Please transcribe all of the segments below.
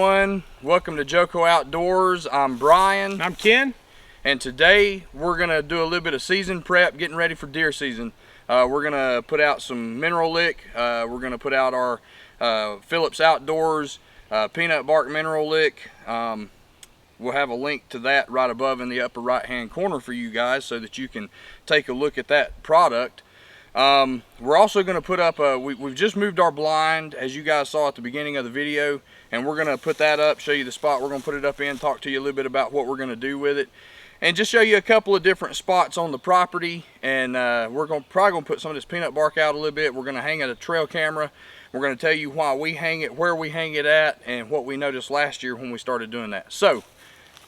everyone. Welcome to Joko Outdoors. I'm Brian. I'm Ken. And today we're going to do a little bit of season prep, getting ready for deer season. We're going to put out some mineral lick. We're going to put out our Phillips Outdoors peanut bark mineral lick. We'll have a link to that right above in the upper right hand corner for you guys so that you can take a look at that product. We're also going to put up we've just moved our blind, as you guys saw at the beginning of the video, and we're going to put that up, show you the spot we're going to put it up in, talk to you a little bit about what we're going to do with it, and just show you a couple of different spots on the property. And we're probably going to put some of this peanut bark out a little bit. We're going to hang it a trail camera. We're going to tell you why we hang it, where we hang it at, and what we noticed last year when we started doing that. So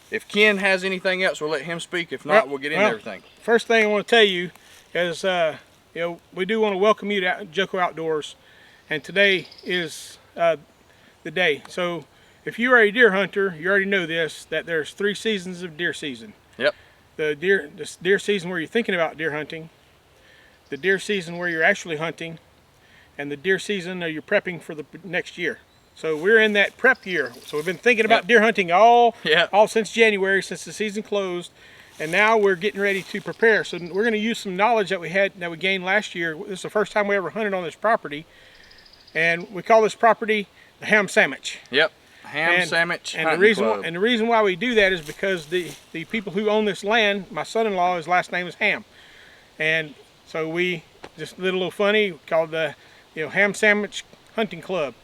if Ken has anything else, we'll let him speak. If not, we'll get into everything. First thing I want to tell you is you know, we do want to welcome you to Joko Outdoors, and today is the day. So if you are a deer hunter, you already know this, that there's 3 seasons of deer season. Yep. The deer season where you're thinking about deer hunting, the deer season where you're actually hunting, and the deer season where you're prepping for the next year. So we're in that prep year. So we've been thinking about deer hunting all since January, since the season closed. And now we're getting ready to prepare. So we're going to use some knowledge that we gained last year. This is the first time we ever hunted on this property, and we call this property the Ham Sandwich. Yep, Ham Sandwich. And the reason why we do that is because the people who own this land, my son-in-law, his last name is Ham, and so we just did a little funny, called the Ham Sandwich Hunting Club.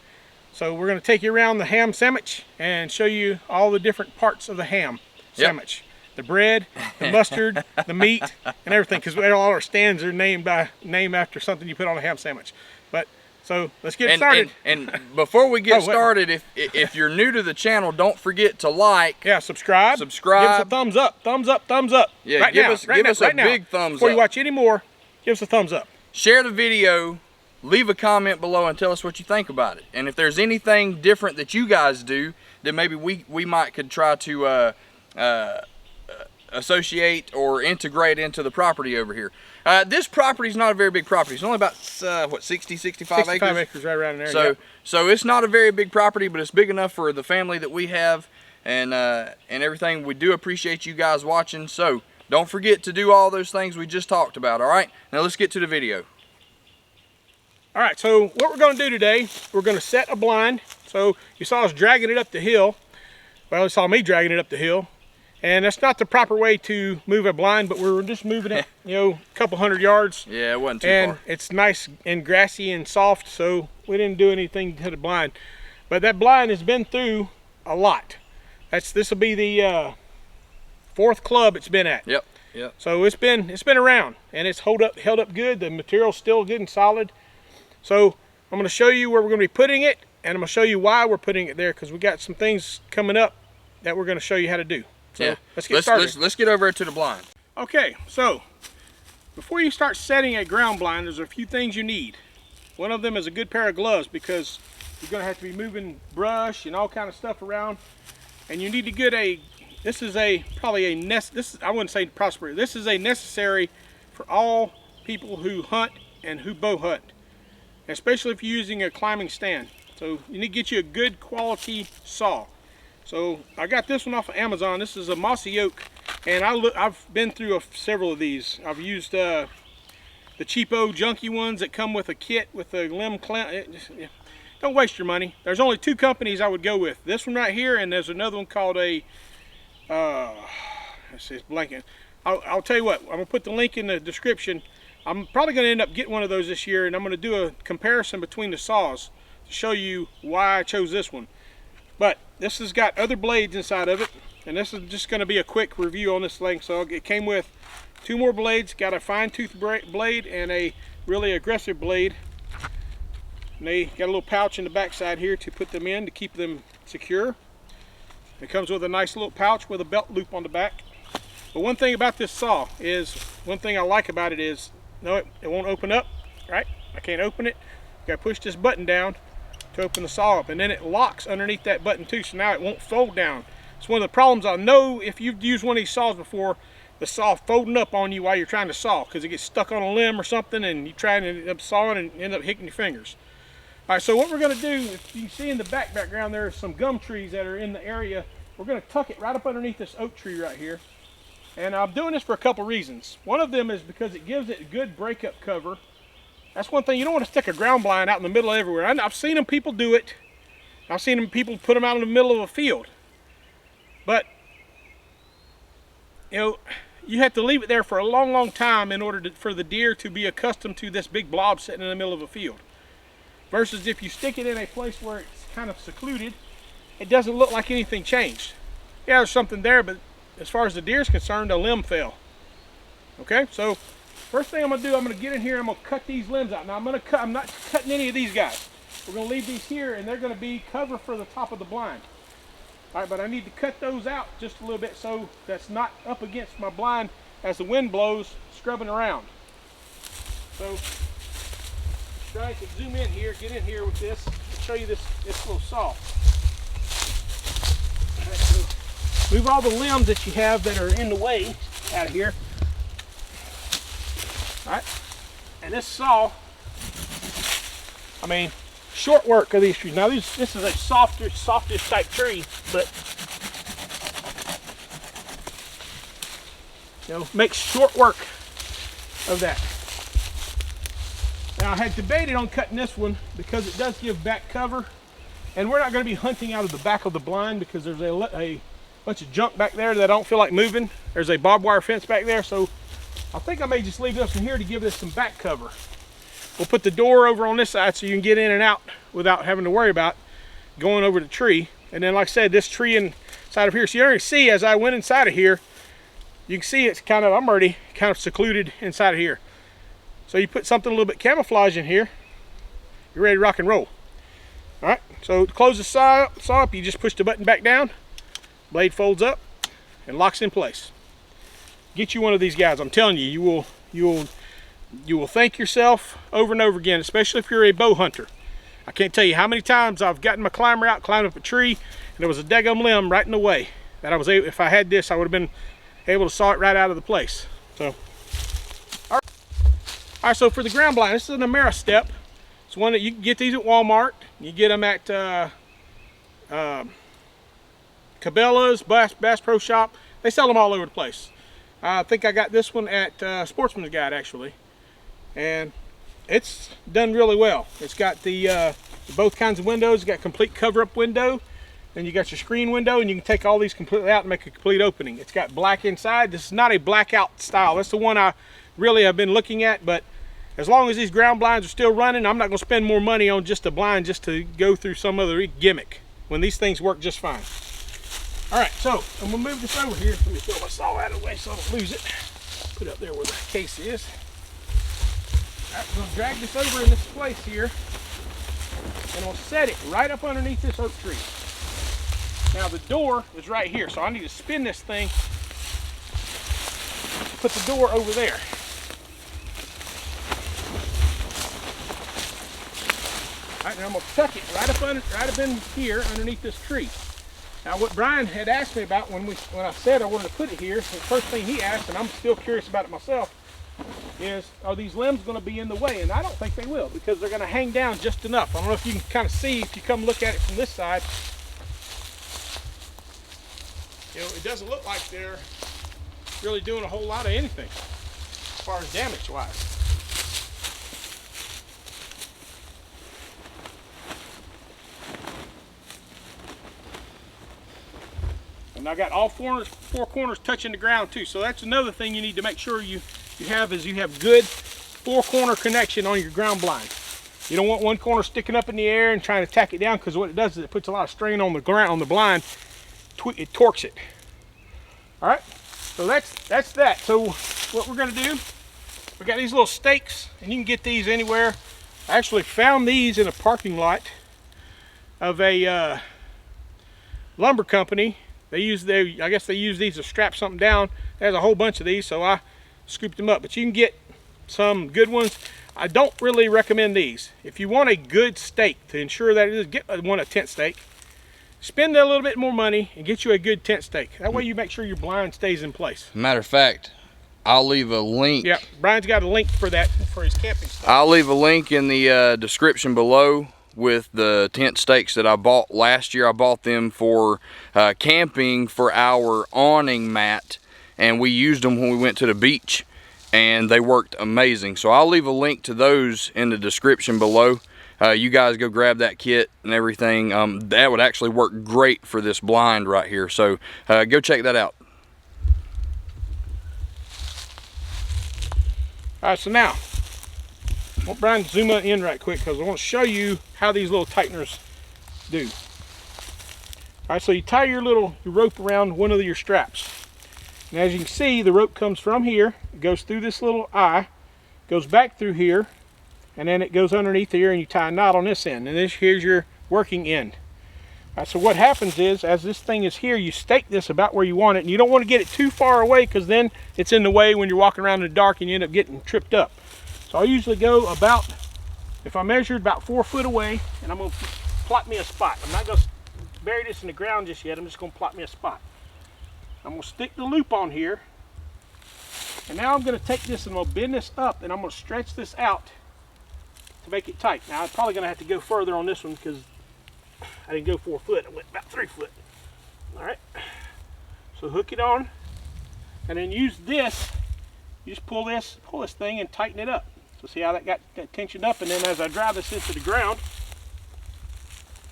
So we're going to take you around the ham sandwich and show you all the different parts of the ham sandwich. The bread, the mustard, the meat, and everything, because all our stands are named after something you put on a ham sandwich. But so let's get started. And before we get started, if you're new to the channel, don't forget to like. Yeah, subscribe. Give us a thumbs up. Thumbs up. Thumbs up. Yeah, give us a big thumbs up. Before you watch any more, give us a thumbs up. Share the video. Leave a comment below and tell us what you think about it. And if there's anything different that you guys do, then maybe we could try to associate or integrate into the property over here. This property is not a very big property. It's only about 65 acres? 65 acres, right around there. So it's not a very big property, but it's big enough for the family that we have and everything. We do appreciate you guys watching. So don't forget to do all those things we just talked about. All right, now let's get to the video. All right, so what we're going to do today, we're going to set a blind. So you saw us dragging it up the hill. Well, you saw me dragging it up the hill. And that's not the proper way to move a blind, but we're just moving it, a couple 100 yards. Yeah, it wasn't too far. And it's nice and grassy and soft, so we didn't do anything to the blind. But that blind has been through a lot. This will be the 4th club it's been at. Yep. So it's been around, and it's held up good. The material's still good and solid. So I'm going to show you where we're going to be putting it, and I'm going to show you why we're putting it there, because we got some things coming up that we're going to show you how to do. So let's get started. Let's get over to the blind. Okay, so before you start setting a ground blind, there's a few things you need. One of them is a good pair of gloves, because you're going to have to be moving brush and all kind of stuff around, and you need to get this is a necessary for all people who hunt and who bow hunt, especially if you're using a climbing stand. So you need to get you a good quality saw. So I got this one off of Amazon. This is a mossy oak, and I've been through several of these. I've used the cheapo junky ones that come with a kit with a limb clamp. Don't waste your money. There's only 2 companies I would go with. This one right here, and there's another one called let's see, it's blanking. I'll tell you what, I'm going to put the link in the description. I'm probably going to end up getting one of those this year, and I'm going to do a comparison between the saws to show you why I chose this one. But this has got other blades inside of it, and this is just going to be a quick review on this thing. So it came with 2 more blades, got a fine tooth blade and a really aggressive blade. And they got a little pouch in the back side here to put them in to keep them secure. It comes with a nice little pouch with a belt loop on the back. But one thing about this saw is, one thing I like about it is, no, it won't open up, right? I can't open it. You gotta push this button down to open the saw up, and then it locks underneath that button too, so now it won't fold down. It's one of the problems I know if you've used one of these saws before, the saw folding up on you while you're trying to saw, because it gets stuck on a limb or something, and you try and end up sawing and end up hitting your fingers. All right, so what we're going to do, if you can see in the background, there are some gum trees that are in the area. We're going to tuck it right up underneath this oak tree right here. And I'm doing this for a couple reasons. One of them is because it gives it a good breakup cover. That's one thing. You don't want to stick a ground blind out in the middle of everywhere. I've seen people do it. I've seen people put them out in the middle of a field. But, you know, you have to leave it there for a long, long time in order for the deer to be accustomed to this big blob sitting in the middle of a field. Versus if you stick it in a place where it's kind of secluded, it doesn't look like anything changed. Yeah, there's something there, but as far as the deer is concerned, a limb fell. Okay, so first thing I'm gonna do, I'm gonna get in here, I'm gonna cut these limbs out. Now I'm not cutting any of these guys. We're gonna leave these here and they're gonna be cover for the top of the blind. All right, but I need to cut those out just a little bit so that's not up against my blind as the wind blows, scrubbing around. So try to zoom in here, get in here with this, and show you this little saw. All right, so move all the limbs that you have that are in the way out of here. All right, and this saw, I mean, short work of these trees. Now this is a softish type tree, but you know, makes short work of that. Now I had debated on cutting this one because it does give back cover, and we're not going to be hunting out of the back of the blind because there's a bunch of junk back there that I don't feel like moving. There's a barbed wire fence back there, so I think I may just leave this one here to give this some back cover. We'll put the door over on this side so you can get in and out without having to worry about going over the tree. And then like I said, this tree inside of here, so you already see as I went inside of here, you can see it's kind of, I'm already kind of secluded inside of here. So you put something a little bit camouflage in here, you're ready to rock and roll. All right, so to close the saw up, you just push the button back down, blade folds up and locks in place. Get you one of these guys. I'm telling you, you will thank yourself over and over again, especially if you're a bow hunter. I can't tell you how many times I've gotten my climber out, climbed up a tree, and there was a daggum limb right in the way. That I was able, if I had this, I would have been able to saw it right out of the place. So, all right, so for the ground blind, this is an Ameristep. It's one that you can get these at Walmart. You get them at Cabela's, Bass Pro Shop. They sell them all over the place. I think I got this one at Sportsman's Guide actually, and it's done really well. It's got the both kinds of windows. It's got complete cover-up window, and you got your screen window, and you can take all these completely out and make a complete opening. It's got black inside. This is not a blackout style. That's the one I really have been looking at, but as long as these ground blinds are still running, I'm not going to spend more money on just a blind just to go through some other gimmick when these things work just fine. All right, so I'm gonna move this over here. Let me throw my saw out of the way so I don't lose it. Put it up there where the case is. All right, we're gonna drag this over in this place here, and we'll set it right up underneath this oak tree. Now the door is right here, so I need to spin this thing, put the door over there. All right, now I'm gonna tuck it right up in here underneath this tree. Now what Brian had asked me about when I said I wanted to put it here, the first thing he asked, and I'm still curious about it myself, is are these limbs going to be in the way? And I don't think they will, because they're going to hang down just enough. I don't know if you can kind of see if you come look at it from this side. You know, it doesn't look like they're really doing a whole lot of anything as far as damage wise. And I got all four corners touching the ground too. So that's another thing you need to make sure you have is you have good four-corner connection on your ground blind. You don't want one corner sticking up in the air and trying to tack it down, because what it does is it puts a lot of strain on the ground, on the blind. It torques it. All right, so that's that. So what we're gonna do, we got these little stakes, and you can get these anywhere. I actually found these in a parking lot of a lumber company. I guess they use these to strap something down. There's a whole bunch of these, so I scooped them up. But you can get some good ones. I don't really recommend these. If you want a good stake to ensure that it is, get a tent stake. Spend a little bit more money and get you a good tent stake. That way you make sure your blind stays in place. Matter of fact, I'll leave a link. Yeah, Brian's got a link for that for his camping stuff. I'll leave a link in the description below with the tent stakes that I bought last year. I bought them for camping for our awning mat, and we used them when we went to the beach, and they worked amazing. So I'll leave a link to those in the description below. You guys go grab that kit and everything. That would actually work great for this blind right here. So go check that out. All right, so now, I want Brian to zoom in right quick because I want to show you how these little tighteners do. All right, so you tie your rope around one of your straps. And as you can see, the rope comes from here, it goes through this little eye, goes back through here, and then it goes underneath here, and you tie a knot on this end. And here's your working end. All right, so what happens is, as this thing is here, you stake this about where you want it, and you don't want to get it too far away because then it's in the way when you're walking around in the dark and you end up getting tripped up. So I usually go about, if I measured, about 4 foot away, and I'm going to plot me a spot. I'm not going to bury this in the ground just yet. I'm just going to plot me a spot. I'm going to stick the loop on here, and now I'm going to take this and I'm going to bend this up, and I'm going to stretch this out to make it tight. Now I'm probably going to have to go further on this one because I didn't go 4 foot. I went about 3 foot. All right. So hook it on, and then use this. You just pull this thing and tighten it up. So see how that got tensioned up, and then as I drive this into the ground,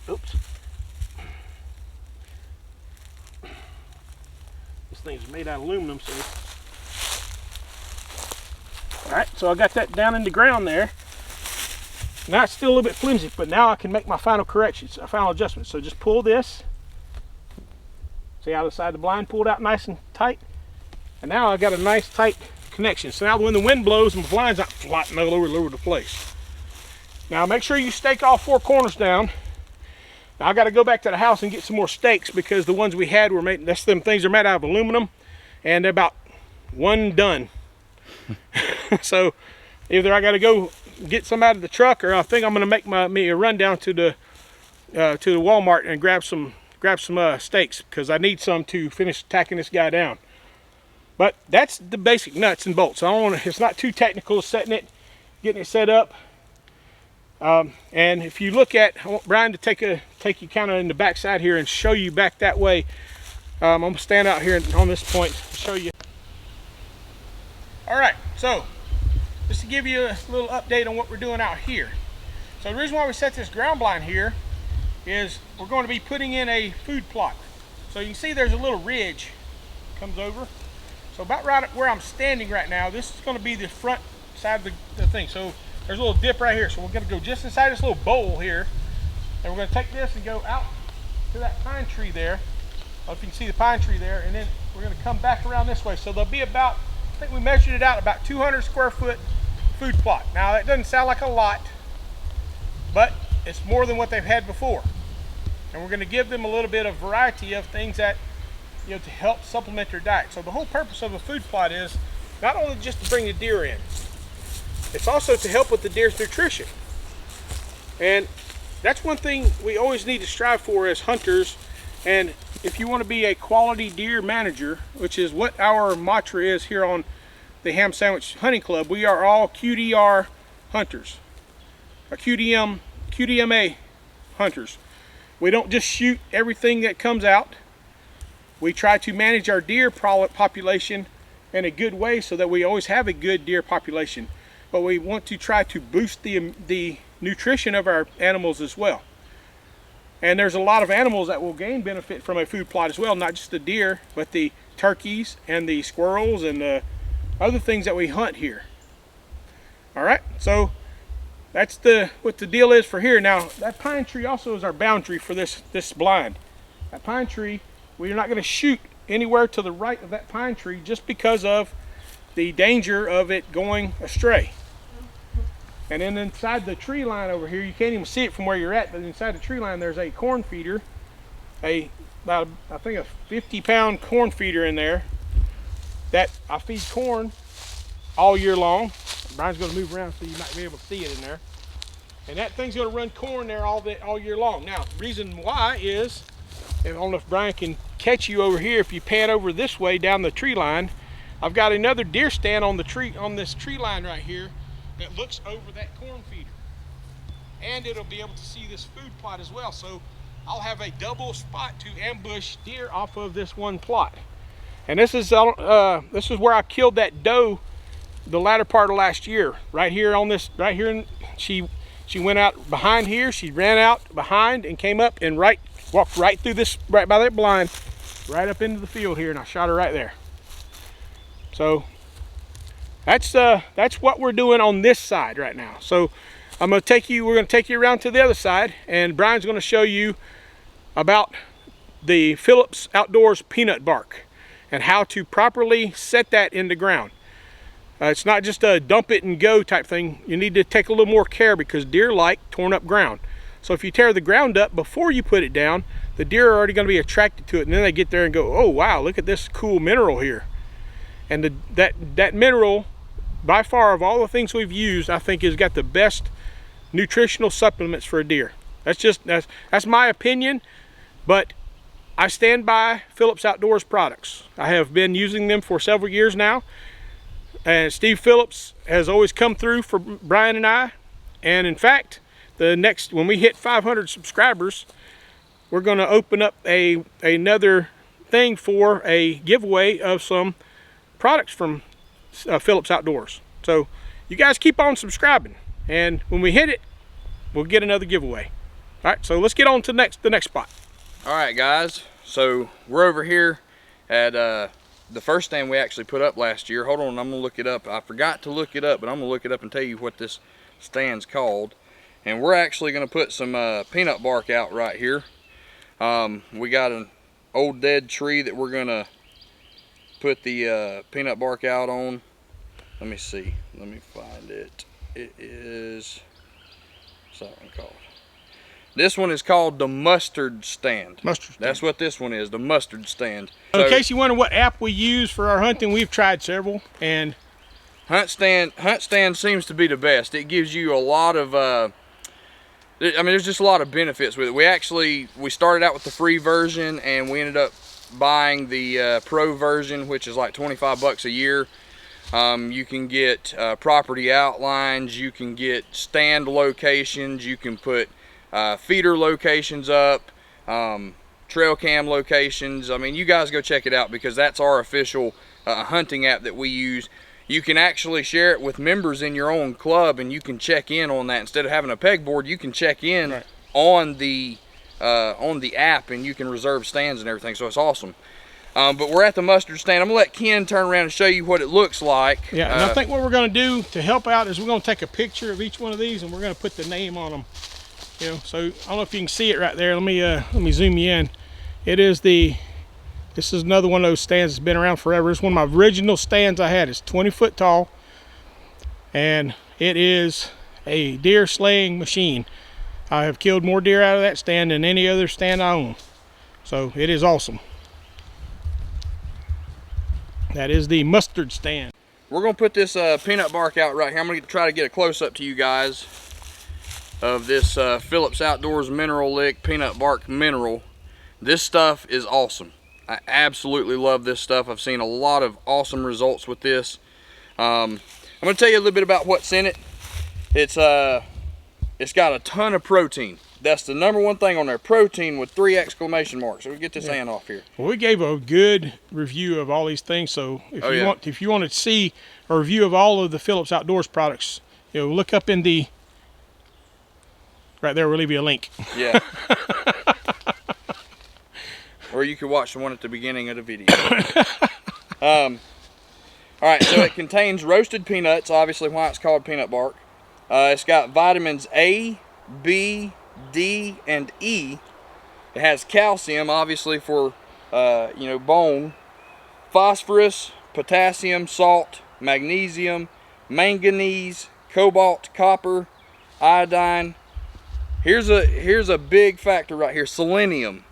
oops. This thing's made out of aluminum, so. All right, so I got that down in the ground there. Now it's still a little bit flimsy, but now I can make my final corrections, final adjustments. So just pull this. See how the side of the blind pulled out nice and tight? And now I got a nice tight connection. So now when the wind blows, my blind's not floating all over the place. Now make sure you stake all 4 corners down. Now I got to go back to the house and get some more stakes because the ones we had were made, them things are made out of aluminum, and they're about one done. So either I got to go get some out of the truck, or I think I'm going to make me a run down to the Walmart and grab some stakes because I need some to finish tacking this guy down. But that's the basic nuts and bolts. I don't want to, it's not too technical setting it, getting it set up. And if you look at, I want Brian to take you kind of in the back side here and show you back that way. I'm going to stand out here on this point and show you. All right, so just to give you a little update on what we're doing out here. So the reason why we set this ground blind here is we're going to be putting in a food plot. So you can see there's a little ridge comes over. So about right where I'm standing right now, this is going to be the front side of the thing. So there's a little dip right here. So we're going to go just inside this little bowl here. And we're going to take this and go out to that pine tree there. I don't know if you can see the pine tree there. And then we're going to come back around this way. So there'll be about, I think we measured it out, about 200 square foot food plot. Now that doesn't sound like a lot, but it's more than what they've had before. And we're going to give them a little bit of variety of things that, you know, to help supplement their diet. So the whole purpose of a food plot is not only just to bring the deer in, it's also to help with the deer's nutrition. And that's one thing we always need to strive for as hunters. And if you want to be a quality deer manager, which is what our mantra is here on the Ham Sandwich Hunting Club, we are all QDR hunters, or QDMA hunters. We don't just shoot everything that comes out. We try to manage our deer population in a good way so that we always have a good deer population. But we want to try to boost the nutrition of our animals as well. And there's a lot of animals that will gain benefit from a food plot as well, not just the deer, but the turkeys and the squirrels and the other things that we hunt here. All right, so that's what the deal is for here. Now that pine tree also is our boundary for this blind. That pine tree, we're not going to shoot anywhere to the right of that pine tree just because of the danger of it going astray. And then inside the tree line over here, you can't even see it from where you're at, but inside the tree line there's a corn feeder, about I think a 50-pound corn feeder in there that I feed corn all year long. Brian's going to move around so you might be able to see it in there. And that thing's going to run corn there all year long. Now, the reason why is, I don't know if Brian can catch you over here, if you pan over this way down the tree line, I've got another deer stand on this tree line right here that looks over that corn feeder. and it'll be able to see this food plot as well. So I'll have a double spot to ambush deer off of this one plot. And this is where I killed that doe the latter part of last year. Right here on this, right here, she went out behind here. She ran out behind and came up and walked right through this, right by that blind, right up into the field here, and I shot her right there. So that's what we're doing on this side right now. So we're gonna take you around to the other side, and Brian's gonna show you about the Phillips Outdoors peanut bark and how to properly set that in the ground. It's not just a dump it and go type thing. You need to take a little more care because deer like torn up ground. So if you tear the ground up before you put it down, the deer are already going to be attracted to it, and then they get there and go, oh wow, look at this cool mineral here. And that mineral, by far of all the things we've used, I think has got the best nutritional supplements for a deer. That's my opinion, but I stand by Phillips Outdoors products. I have been using them for several years now, and Steve Phillips has always come through for Brian and I. And in fact, when we hit 500 subscribers, we're going to open up another thing for a giveaway of some products from Phillips Outdoors. So you guys keep on subscribing, and when we hit it, we'll get another giveaway. All right, so let's get on to the next spot. All right, guys. So we're over here at the first stand we actually put up last year. Hold on, I'm gonna look it up. I forgot to look it up, but I'm gonna look it up and tell you what this stand's called. And we're actually gonna put some peanut bark out right here. We got an old dead tree that we're gonna put the peanut bark out on. Let me see, let me find it. It is, what's that one called? This one is called the mustard stand. Mustard stand. That's what this one is, the mustard stand. So, in case you wonder what app we use for our hunting, we've tried several, and HuntStand seems to be the best. It gives you a lot of I mean, there's just a lot of benefits with it. We started out with the free version, and we ended up buying the pro version, which is like 25 bucks a year. You can get property outlines, you can get stand locations, you can put feeder locations up, trail cam locations. I mean, you guys go check it out because that's our official hunting app that we use. You can actually share it with members in your own club, and you can check in on that. Instead of having a pegboard, you can check in right on the app, and you can reserve stands and everything. So it's awesome. But we're at the mustard stand. I'm gonna let Ken turn around and show you what it looks like. Yeah, and I think what we're gonna do to help out is we're gonna take a picture of each one of these, and we're gonna put the name on them. You know, so I don't know if you can see it right there. Let me zoom you in. This is another one of those stands that's been around forever. It's one of my original stands I had. It's 20 foot tall, and it is a deer slaying machine. I have killed more deer out of that stand than any other stand I own. So it is awesome. That is the mustard stand. We're gonna put this peanut bark out right here. I'm gonna try to get a close up to you guys of this Phillips Outdoors Mineral Lick Peanut Bark Mineral. This stuff is awesome. I absolutely love this stuff. I've seen a lot of awesome results with this. I'm going to tell you a little bit about what's in it. It's got a ton of protein. That's the number one thing on there, protein with 3 exclamation marks. So we get this hand off here. Well, we gave a good review of all these things. So if you want to see a review of all of the Phillips Outdoors products, you know, look up in the right there. We'll leave you a link. Yeah. Or you could watch the one at the beginning of the video. All right, so it contains roasted peanuts, obviously why it's called peanut bark. It's got vitamins A, B, D, and E. It has calcium, obviously for bone, phosphorus, potassium, salt, magnesium, manganese, cobalt, copper, iodine. Here's a big factor right here, selenium.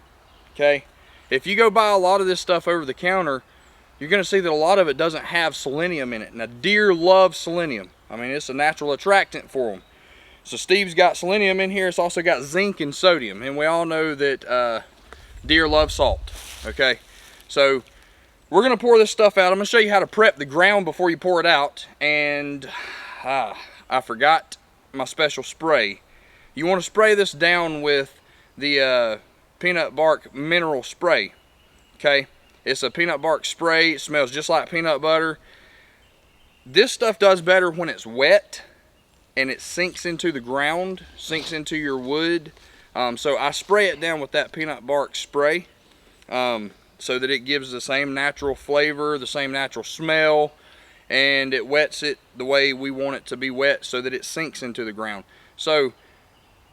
Okay. If you go buy a lot of this stuff over the counter, you're going to see that a lot of it doesn't have selenium in it. Now, deer love selenium. I mean, it's a natural attractant for them. So Steve's got selenium in here. It's also got zinc and sodium. And we all know that deer love salt. Okay, so we're going to pour this stuff out. I'm going to show you how to prep the ground before you pour it out. And I forgot my special spray. You want to spray this down with the peanut bark mineral spray. Okay, it's a peanut bark spray. It smells just like peanut butter. This stuff does better when it's wet and it sinks into the ground, sinks into your wood. So I spray it down with that peanut bark spray so that it gives the same natural flavor, the same natural smell, and it wets it the way we want it to be wet so that it sinks into the ground. So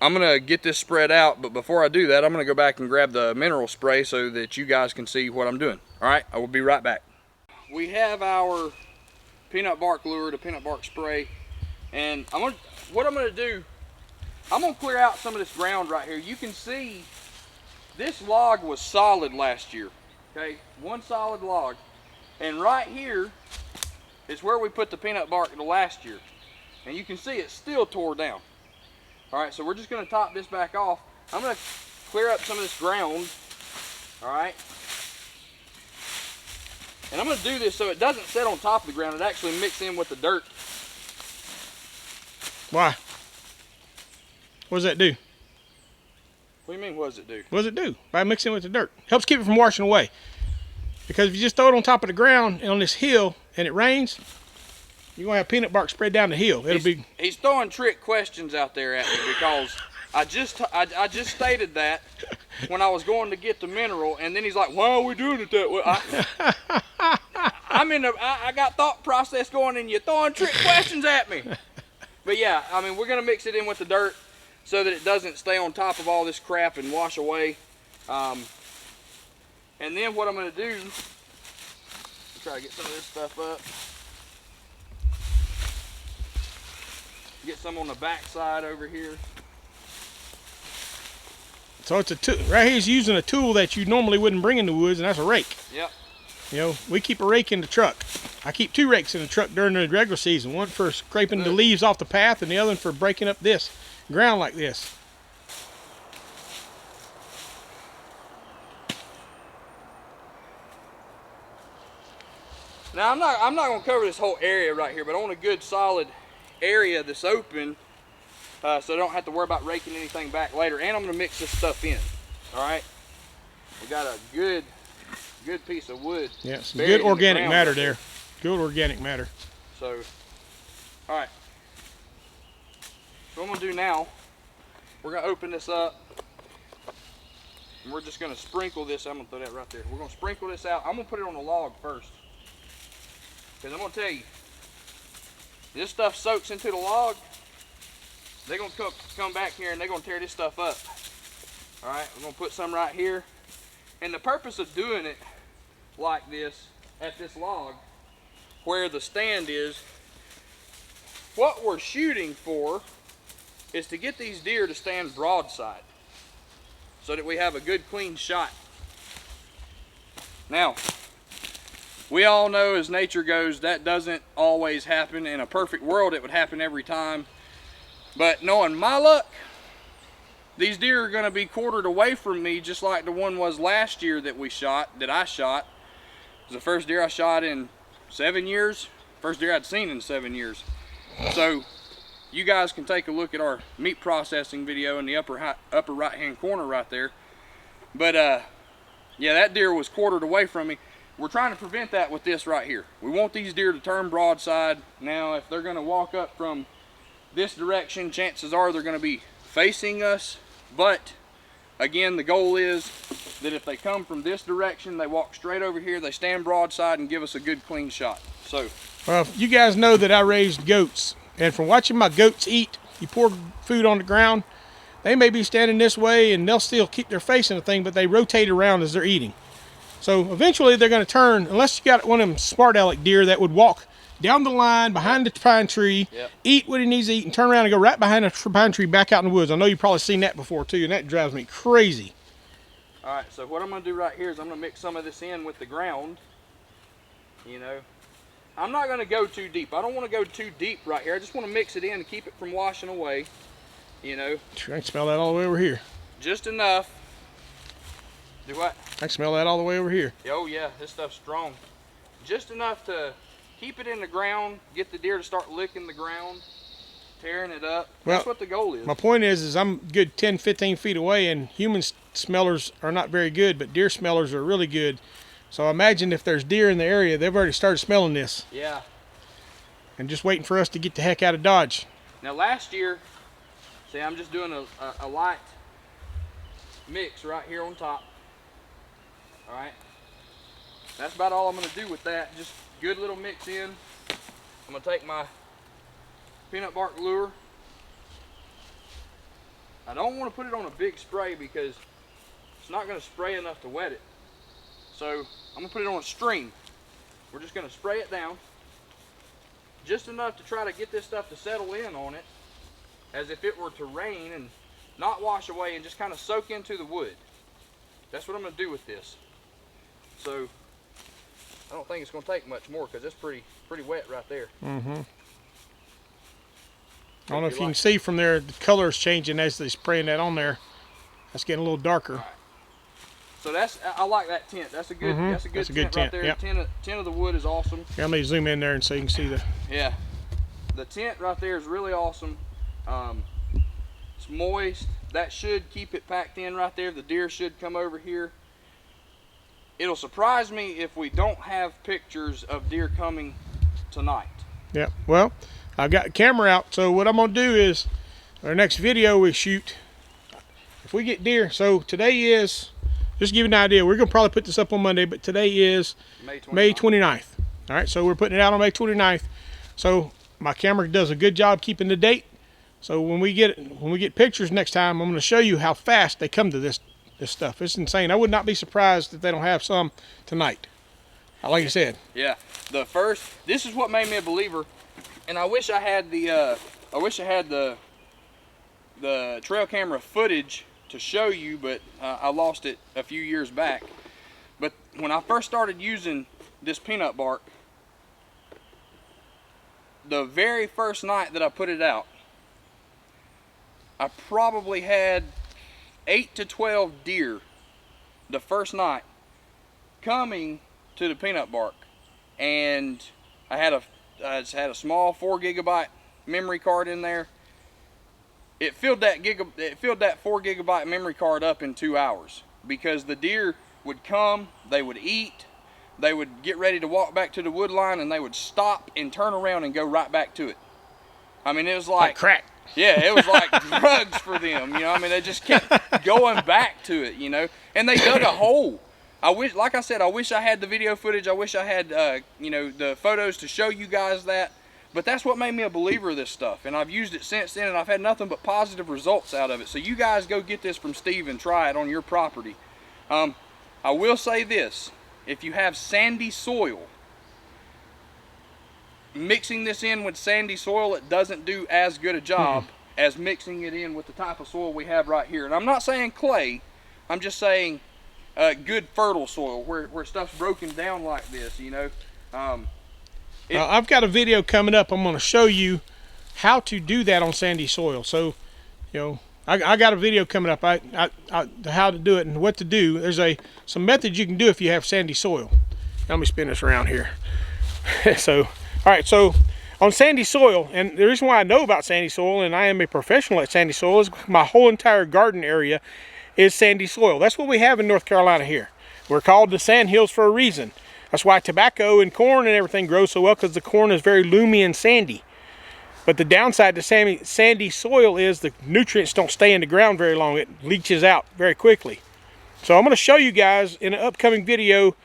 I'm gonna get this spread out, but before I do that, I'm gonna go back and grab the mineral spray so that you guys can see what I'm doing. All right, I will be right back. We have our peanut bark lure, the peanut bark spray, and what I'm gonna do, I'm gonna clear out some of this ground right here. You can see this log was solid last year, okay? One solid log. And right here is where we put the peanut bark the last year. And you can see it's still tore down. All right, so we're just gonna top this back off. I'm gonna clear up some of this ground, all right? And I'm gonna do this so it doesn't sit on top of the ground, it actually mixes in with the dirt. Why? What does that do? What do you mean, what does it do? What does it do? By mixing with the dirt. Helps keep it from washing away. Because if you just throw it on top of the ground on this hill and it rains, you're gonna have peanut bark spread down the hill. He's throwing trick questions out there at me because I just stated that when I was going to get the mineral, and then he's like, "Why are we doing it that way?" I got thought process going, and you're throwing trick questions at me. But yeah, I mean, we're gonna mix it in with the dirt so that it doesn't stay on top of all this crap and wash away. And then what I'm gonna do, try to get some of this stuff up. Get some on the back side over here. So it's a tool. Right here he's using a tool that you normally wouldn't bring in the woods, and that's a rake. Yep. You know, we keep a rake in the truck. I keep 2 rakes in the truck during the regular season. One for scraping the leaves off the path, and the other one for breaking up this ground like this. Now I'm not gonna cover this whole area right here, but I want a good solid area that's open, so I don't have to worry about raking anything back later. And I'm gonna mix this stuff in. All right. We got a good piece of wood. Yeah, some good organic matter there. Good organic matter. So, all right. So what I'm gonna do now, we're gonna open this up, and we're just gonna sprinkle this. I'm gonna throw that right there. We're gonna sprinkle this out. I'm gonna put it on the log first, because I'm gonna tell you, this stuff soaks into the log. They're gonna come back here and they're gonna tear this stuff up. All right, we're gonna put some right here. And the purpose of doing it like this at this log, where the stand is, what we're shooting for is to get these deer to stand broadside so that we have a good clean shot. Now, we all know as nature goes, that doesn't always happen. In a perfect world, it would happen every time. But knowing my luck, these deer are gonna be quartered away from me just like the one was last year that I shot. It was the first deer I shot in 7 years. First deer I'd seen in 7 years. So you guys can take a look at our meat processing video in the upper right hand corner right there. But yeah, that deer was quartered away from me. We're trying to prevent that with this right here. We want these deer to turn broadside. Now, if they're gonna walk up from this direction, chances are they're gonna be facing us. But again, the goal is that if they come from this direction, they walk straight over here, they stand broadside and give us a good clean shot. So, well, you guys know that I raised goats, and from watching my goats eat, you pour food on the ground, they may be standing this way and they'll still keep their face in the thing, but they rotate around as they're eating. So eventually they're going to turn, unless you got one of them smart aleck deer that would walk down the line behind the pine tree, eat what he needs to eat, and turn around and go right behind the pine tree back out in the woods. I know you've probably seen that before too, and that drives me crazy. All right, so what I'm going to do right here is I'm going to mix some of this in with the ground. You know, I'm not going to go too deep. I don't want to go too deep right here. I just want to mix it in and keep it from washing away. You know, I can smell that all the way over here. Just enough. Do what? I can smell that all the way over here. Oh yeah, this stuff's strong. Just enough to keep it in the ground, get the deer to start licking the ground, tearing it up. Well, that's what the goal is. My point is I'm good 10, 15 feet away, and human smellers are not very good, but deer smellers are really good. So imagine if there's deer in the area, they've already started smelling this. Yeah. And just waiting for us to get the heck out of Dodge. Now last year, see, I'm just doing a light mix right here on top. All right. That's about all I'm going to do with that. Just good little mix in. I'm going to take my peanut bark lure. I don't want to put it on a big spray because it's not going to spray enough to wet it. So I'm going to put it on a stream. We're just going to spray it down just enough to try to get this stuff to settle in on it as if it were to rain and not wash away, and just kind of soak into the wood. That's what I'm going to do with this. So I don't think it's going to take much more because it's pretty wet right there. Mm-hmm. I don't know if you can see from there, the color is changing as they're spraying that on there. That's getting a little darker. Right. So that's, I like that tint. That's a good, that's a good tint right there. Yep. Tint of the wood is awesome. Yeah, let me zoom in there and so you can see the. Yeah, the tint right there is really awesome. It's moist. That should keep it packed in right there. The deer should come over here. It'll surprise me if we don't have pictures of deer coming tonight. Yeah, well, I've got the camera out, so what I'm going to do is, our next video we shoot, if we get deer, so today is, just to give you an idea, we're going to probably put this up on Monday, but today is May 29th. All right, so we're putting it out on May 29th. So my camera does a good job keeping the date. So when we get pictures next time, I'm going to show you how fast they come to this stuff. It's insane. I would not be surprised if they don't have some tonight. Like you said. Yeah. This is what made me a believer, and I wish I had the trail camera footage to show you, but I lost it a few years back. But when I first started using this peanut bark, the very first night that I put it out, I probably had 8 to 12 deer the first night coming to the peanut bark, and I just had a small 4 gigabyte memory card in there. It filled that 4 gigabyte memory card up in 2 hours, because the deer would come, they would eat, they would get ready to walk back to the wood line, and they would stop and turn around and go right back to it. I mean, it was like crack. Yeah, it was like drugs for them, you know. I mean, they just kept going back to it, you know. And they dug a hole. Like I said, I wish I had the video footage. I wish I had, you know, the photos to show you guys that. But that's what made me a believer of this stuff. And I've used it since then, and I've had nothing but positive results out of it. So you guys go get this from Steve and try it on your property. I will say this. If you have sandy soil, mixing this in with sandy soil, it doesn't do as good a job as mixing it in with the type of soil we have right here. And I'm not saying clay, I'm just saying good fertile soil where stuff's broken down like this, you know. I've got a video coming up. I'm going to show you how to do that on sandy soil. So, you know, I got a video coming up how to do it and what to do. There's some methods you can do if you have sandy soil. Let me spin this around here. So all right, so on sandy soil, and the reason why I know about sandy soil, and I am a professional at sandy soil, is my whole entire garden area is sandy soil. That's what we have in North Carolina here. We're called the sand hills for a reason. That's why tobacco and corn and everything grows so well, because the corn is very loomy and sandy. But the downside to sandy soil is the nutrients don't stay in the ground very long. It leaches out very quickly. So I'm going to show you guys in an upcoming video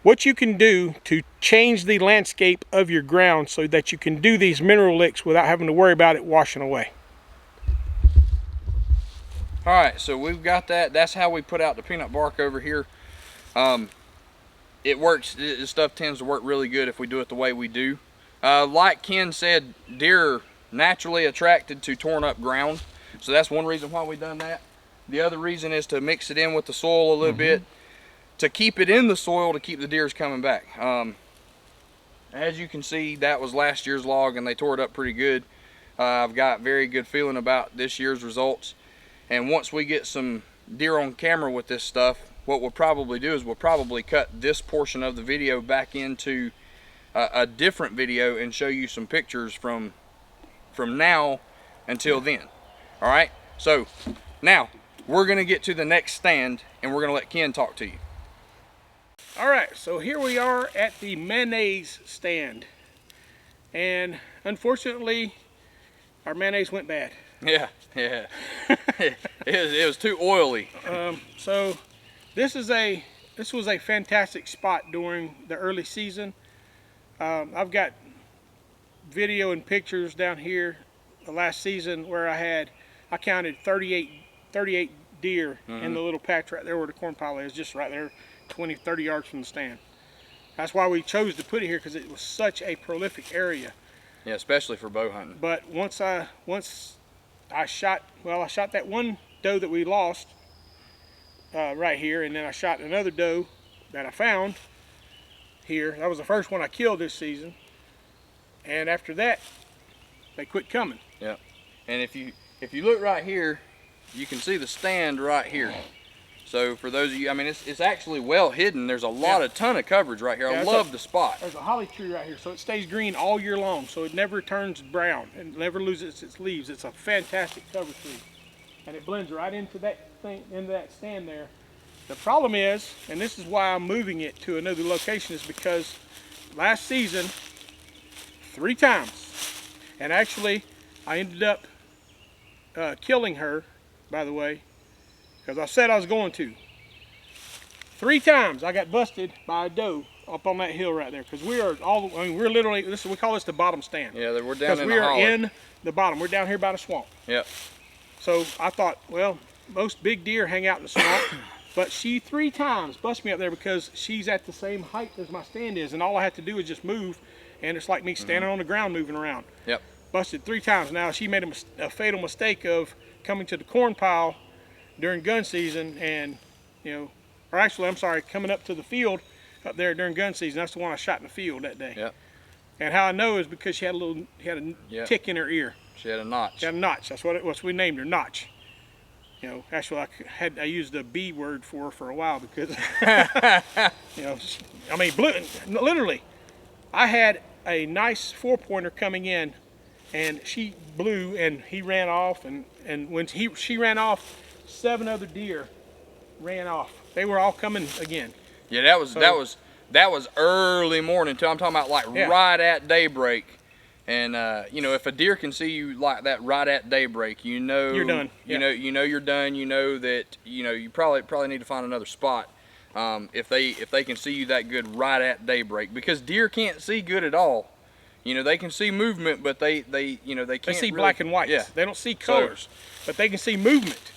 what you can do to change the landscape of your ground so that you can do these mineral licks without having to worry about it washing away. All right, so we've got that. That's how we put out the peanut bark over here. It works. This stuff tends to work really good if we do it the way we do. Like Ken said, deer are naturally attracted to torn up ground. So that's one reason why we've done that. The other reason is to mix it in with the soil a little bit, to keep it in the soil, to keep the deers coming back. As you can see, that was last year's log and they tore it up pretty good. I've got very good feeling about this year's results. And once we get some deer on camera with this stuff, what we'll probably do is we'll probably cut this portion of the video back into a different video and show you some pictures from now until then. All right, so now we're gonna get to the next stand and we're gonna let Ken talk to you. All right, so here we are at the mayonnaise stand, and unfortunately our mayonnaise went bad. Yeah. It was too oily. So this was a fantastic spot during the early season. I've got video and pictures down here the last season where I counted 38 deer in the little patch right there where the corn pile is, just right there 20-30 yards from the stand. That's why we chose to put it here, because it was such a prolific area. Yeah, especially for bow hunting. But once I shot that one doe that we lost right here, and then I shot another doe that I found here. That was the first one I killed this season, and after that they quit coming. Yeah, and if you look right here, you can see the stand right here. So for those of you, I mean, it's actually well hidden. There's a ton of coverage right here. I love the spot. There's a holly tree right here, so it stays green all year long, so it never turns brown and never loses its leaves. It's a fantastic cover tree, and it blends right into that stand there. The problem is, and this is why I'm moving it to another location, is because last season 3 times, and actually I ended up killing her, by the way, because I said I was going to. 3 times I got busted by a doe up on that hill right there, because we're literally, we call this the bottom stand. Yeah, we're down in the because we are holler. in the bottom. We're down here by the swamp. Yep. So I thought, well, most big deer hang out in the swamp, but she 3 times busted me up there because she's at the same height as my stand is, and all I have to do is just move, and it's like me standing on the ground moving around. Yep. Busted 3 times. Now she made a fatal mistake of coming to the corn pile during gun season, and or actually, I'm sorry, coming up to the field up there during gun season. That's the one I shot in the field that day. Yep. And how I know is because she had a tick in her ear. She had a notch. She had a notch. That's what it was. We named her Notch. Actually, I used the B word for her for a while because I mean, literally, I had a nice 4-pointer coming in, and she blew, and he ran off, and when she ran off, 7 other deer ran off. They were all coming again. Yeah, that was early morning too. I'm talking about like right at daybreak. And if a deer can see you like that right at daybreak, you're done. You know you're done. You know that you probably need to find another spot. If they can see you that good right at daybreak, because deer can't see good at all. They can see movement, but they can't. They see black and white. Yeah. They don't see colors, but they can see movement.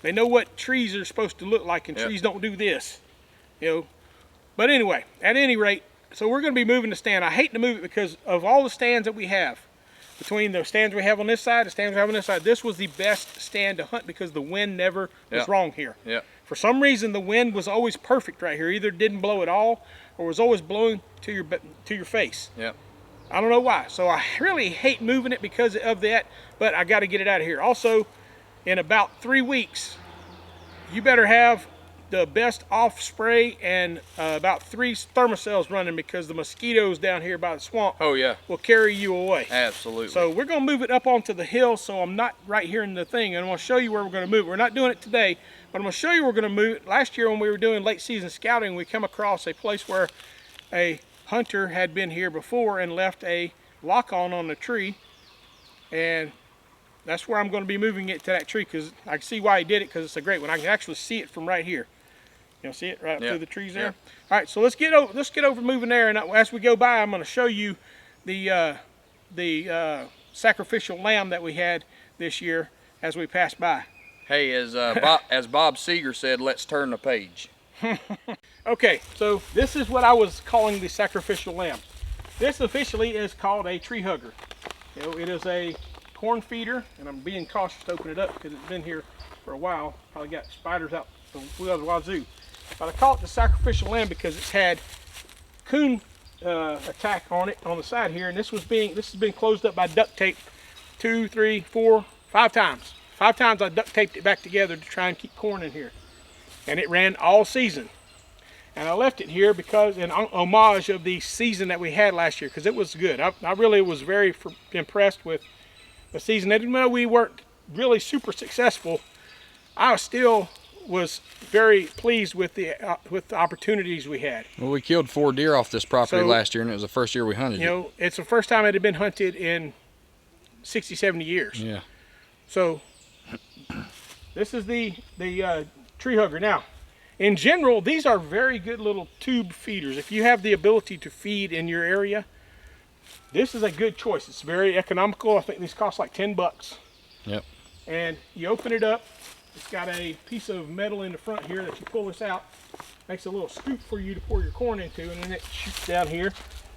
They know what trees are supposed to look like, and trees don't do this. But anyway, at any rate, so we're going to be moving the stand. I hate to move it because of all the stands that we have. Between the stands we have on this side, the stands we have on this side, this was the best stand to hunt because the wind never was wrong here. Yeah. For some reason, the wind was always perfect right here. Either didn't blow at all, or was always blowing to your face. Yeah. I don't know why. So I really hate moving it because of that, but I got to get it out of here. Also, in about 3 weeks, you better have the best off spray and about 3 thermocells running, because the mosquitoes down here by the swamp will carry you away. Absolutely. So we're going to move it up onto the hill, so I'm not right here in the thing, and I'm going to show you where we're going to move it. We're not doing it today, but I'm going to show you where we're going to move it. Last year when we were doing late season scouting, we come across a place where a hunter had been here before and left a lock-on the tree, and that's where I'm going to be moving it to that tree, because I can see why he did it, because it's a great one. I can actually see it from right here. See it right up through the trees there? All right, so let's get over moving there, and as we go by, I'm going to show you the sacrificial lamb that we had this year as we pass by. Hey, as Bob Seeger said, let's turn the page. Okay, so this is what I was calling the sacrificial lamb. This officially is called a tree hugger. It is a corn feeder, and I'm being cautious to open it up because it's been here for a while. Probably got spiders out the wazoo. But I call it the sacrificial lamb because it's had coon attack on it on the side here, and this has been closed up by duct tape 2, 3, 4, 5 times. 5 times I duct taped it back together to try and keep corn in here, and it ran all season. And I left it here because in homage of the season that we had last year, because it was good. I really was very impressed with a season. Even though we weren't really super successful, I still was very pleased with the opportunities we had. Well, we killed 4 deer off this property last year, and it was the first year we hunted You know, it's the first time it had been hunted in 60, 70 years. Yeah. So this is the tree hugger. Now, in general, these are very good little tube feeders. If you have the ability to feed in your area, this is a good choice. It's very economical. I think these cost like 10 bucks. Yep. And you open it up. It's got a piece of metal in the front here that you pull this out. Makes a little scoop for you to pour your corn into, and then it shoots down here.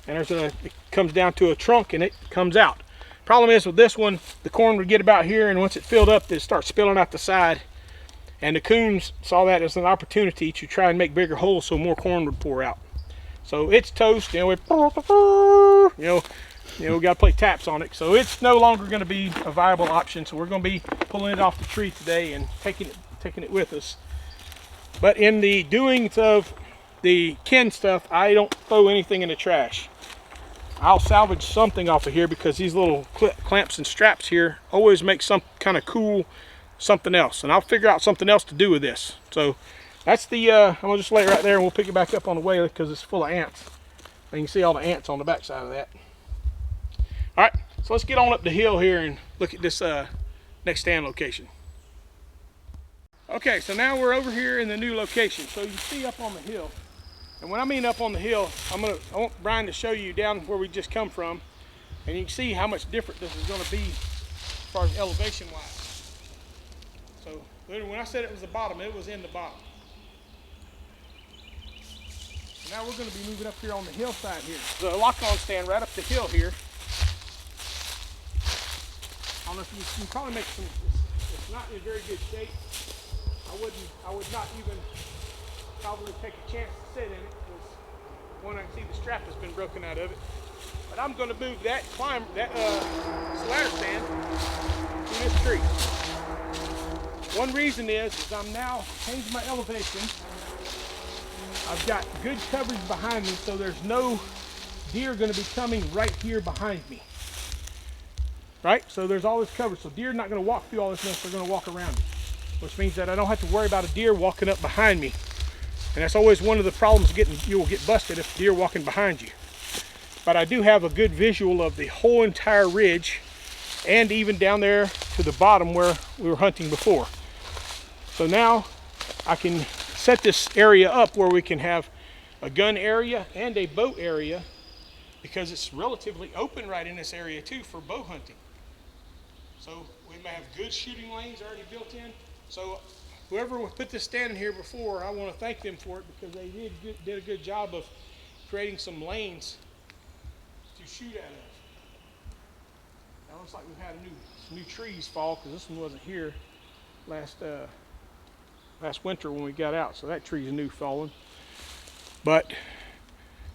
And it comes down to a trunk and it comes out. Problem is with this one, the corn would get about here, and once it filled up, it starts spilling out the side. And the coons saw that as an opportunity to try and make bigger holes so more corn would pour out. So it's toast, you know, we got to play taps on it. So it's no longer going to be a viable option. So we're going to be pulling it off the tree today and taking it with us. But in the doings of the kin stuff, I don't throw anything in the trash. I'll salvage something off of here because these little clamps and straps here always make some kind of cool something else, and I'll figure out something else to do with this. So that's the I'm gonna just lay it right there, and we'll pick it back up on the way because it's full of ants. And you can see all the ants on the back side of that. All right, so let's get on up the hill here and look at this next stand location. Okay, so now we're over here in the new location. So you see up on the hill, and when I mean up on the hill, I want Brian to show you down where we just come from, and you can see how much different this is going to be as far as elevation wise. So when I said it was the bottom, it was in the bottom. So now we're going to be moving up here on the hillside here. The lock-on stand right up the hill here. I don't know if you can probably make some. It's not in very good shape. I would not even probably take a chance to sit in it because one, I can see the strap has been broken out of it. But I'm going to move that ladder stand to this tree. One reason is I'm now changing my elevation. I've got good coverage behind me, so there's no deer going to be coming right here behind me. Right? So there's all this coverage. So deer are not going to walk through all this mess, they're going to walk around it. Which means that I don't have to worry about a deer walking up behind me. And that's always one of the problems you will get busted if deer walking behind you. But I do have a good visual of the whole entire ridge and even down there to the bottom where we were hunting before. So now I can set this area up where we can have a gun area and a bow area because it's relatively open right in this area too for bow hunting. So we may have good shooting lanes already built in. So whoever put this stand in here before, I want to thank them for it because they did a good job of creating some lanes to shoot out of. Now looks like we've had some new trees fall because this one wasn't here last winter when we got out. So that tree is new fallen. But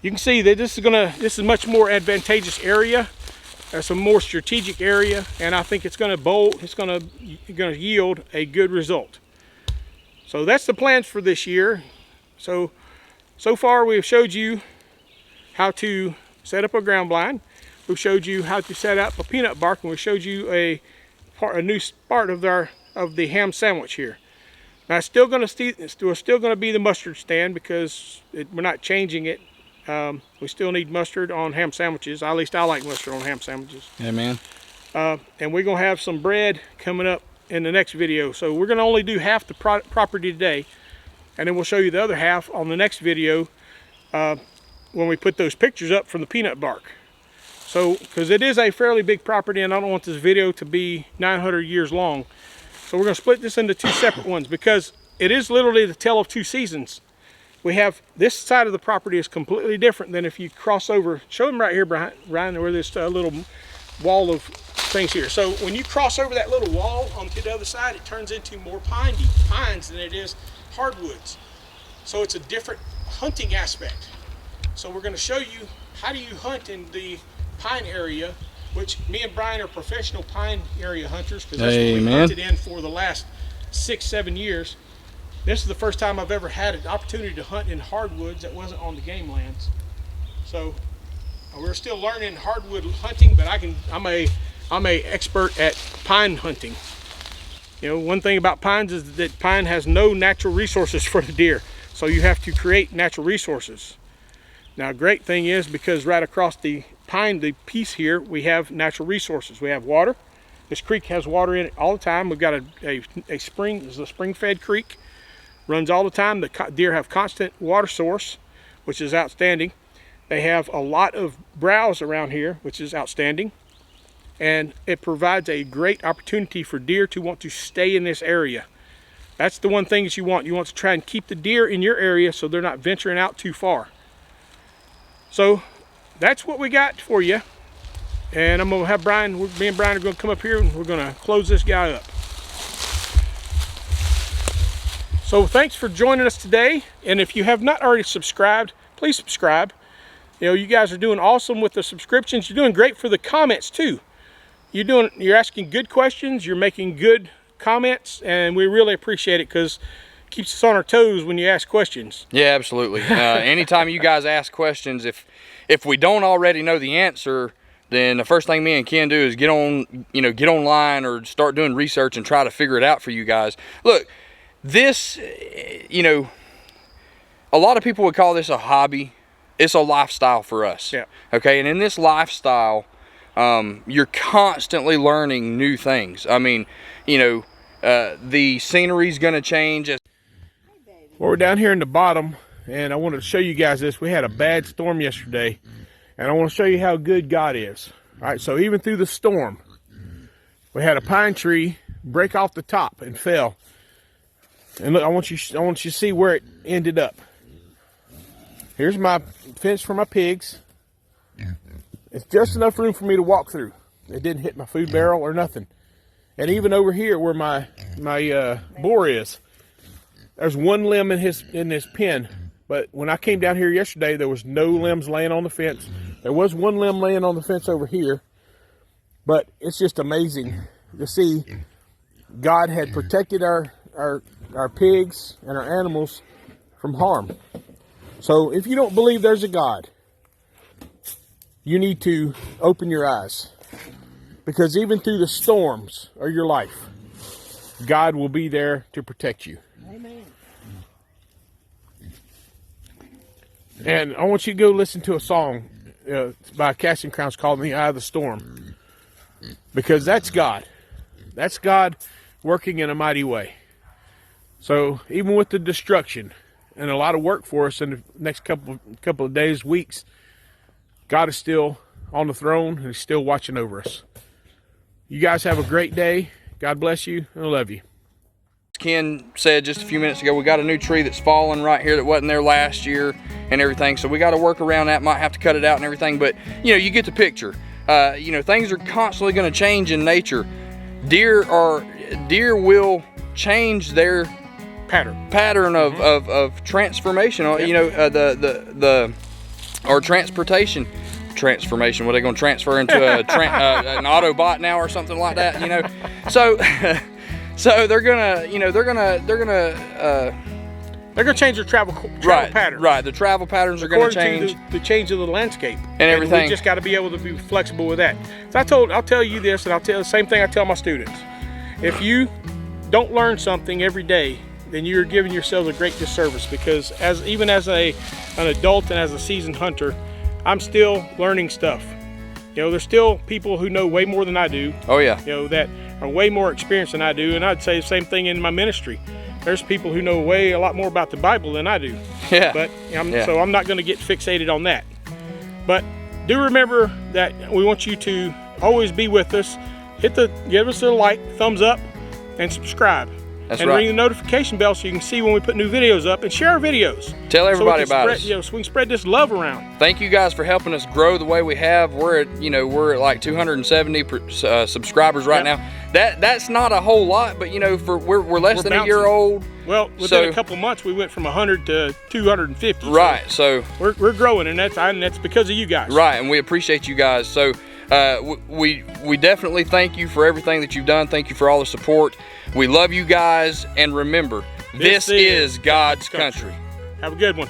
you can see that this is a much more advantageous area. That's a more strategic area, and I think it's going to yield a good result. So that's the plans for this year. So far we've showed you how to set up a ground blind. We've showed you how to set up a peanut bark, and we showed you a new part of the ham sandwich here. Now it's still going to be the mustard stand because we're not changing it. We still need mustard on ham sandwiches. At least I like mustard on ham sandwiches. Yeah, man. And we're going to have some bread coming up in the next video. So we're going to only do half the property today. And then we'll show you the other half on the next video when we put those pictures up from the peanut bark. So, because it is a fairly big property and I don't want this video to be 900 years long. So we're going to split this into 2 separate ones because it is literally the tale of 2 seasons. We have this side of the property is completely different than if you cross over. Show them right here, Brian, where this little wall of things here. So when you cross over that little wall onto the other side, it turns into more pines than it is hardwoods. So it's a different hunting aspect. So we're going to show you how do you hunt in the pine area, which me and Brian are professional pine area hunters because that's what we hunted in for the last 6-7 years. This is the first time I've ever had an opportunity to hunt in hardwoods that wasn't on the game lands. So we're still learning hardwood hunting, but I'm I'm an expert at pine hunting. You know, one thing about pines is that pine has no natural resources for the deer. So you have to create natural resources. Now, a great thing is because right across the pine, the piece here, we have natural resources. We have water. This creek has water in it all the time. We've got a spring. This is a spring-fed creek. Runs all the time. The deer have constant water source, which is outstanding. They have a lot of browse around here, which is outstanding. And it provides a great opportunity for deer to want to stay in this area. That's the one thing that you want. You want to try and keep the deer in your area so they're not venturing out too far. So that's what we got for you. And I'm gonna have Brian, me and Brian are gonna come up here and we're gonna close this guy up. So thanks for joining us today. And if you have not already subscribed, please subscribe. You know, you guys are doing awesome with the subscriptions. You're doing great for the comments too. You're asking good questions, you're making good comments, and we really appreciate it because it keeps us on our toes when you ask questions. Yeah, absolutely. Anytime you guys ask questions, if we don't already know the answer, then the first thing me and Ken do is get online or start doing research and try to figure it out for you guys. Look, this, you know, a lot of people would call this a hobby. It's a lifestyle for us. Yeah. Okay, and in this lifestyle, you're constantly learning new things. I mean, you know, the scenery's going to change. Well, we're down here in the bottom, and I wanted to show you guys this. We had a bad storm yesterday, and I want to show you how good God is. All right, so even through the storm, we had a pine tree break off the top and fell. And look, I want you to see where it ended up. Here's my fence for my pigs. It's just enough room for me to walk through. It didn't hit my food barrel or nothing. And even over here where my boar is, there's one limb in this pen. But when I came down here yesterday, there was no limbs laying on the fence. There was one limb laying on the fence over here. But it's just amazing to see God had protected our pigs and our animals from harm. So if you don't believe there's a God, you need to open your eyes, because even through the storms of your life, God will be there to protect you. Amen. And I want you to go listen to a song by Casting Crowns called "In the Eye of the Storm," because that's God. That's God working in a mighty way. So even with the destruction and a lot of work for us in the next couple of days, weeks, God is still on the throne and He's still watching over us. You guys have a great day. God bless you, and I love you. Ken said just a few minutes ago, we got a new tree that's fallen right here that wasn't there last year and everything. So we got to work around that. Might have to cut it out and everything, but you know, you get the picture. You know, things are constantly going to change in nature. Deer will change their pattern of transformation. Yep. You know, or transportation transformation. What, are they going to transfer into an Autobot now or something like that? You know, so they're gonna change their travel patterns. Right, the travel patterns are going to change. The change of the landscape and everything. And we just got to be able to be flexible with that. So I'll tell you this, and I'll tell the same thing I tell my students. If you don't learn something every day, then you're giving yourselves a great disservice, because even as an adult and as a seasoned hunter, I'm still learning stuff. You know, there's still people who know way more than I do. Oh yeah. You know, that are way more experienced than I do, and I'd say the same thing in my ministry. There's people who know a lot more about the Bible than I do. Yeah. But so I'm not going to get fixated on that. But do remember that we want you to always be with us. Give us a like, thumbs up, and subscribe. That's and right. ring the notification bell so you can see when we put new videos up, and share our videos. Tell everybody about us. You know, so we can spread this love around. Thank you guys for helping us grow the way we have. We're at like 270 subscribers right now. That's not a whole lot, but you know, we're less than a year old. Well, within a couple months, we went from 100 to 250. Right. So we're growing, and that's because of you guys. Right, and we appreciate you guys. So we definitely thank you for everything that you've done. Thank you for all the support. We love you guys, and remember, this is God's country. Have a good one.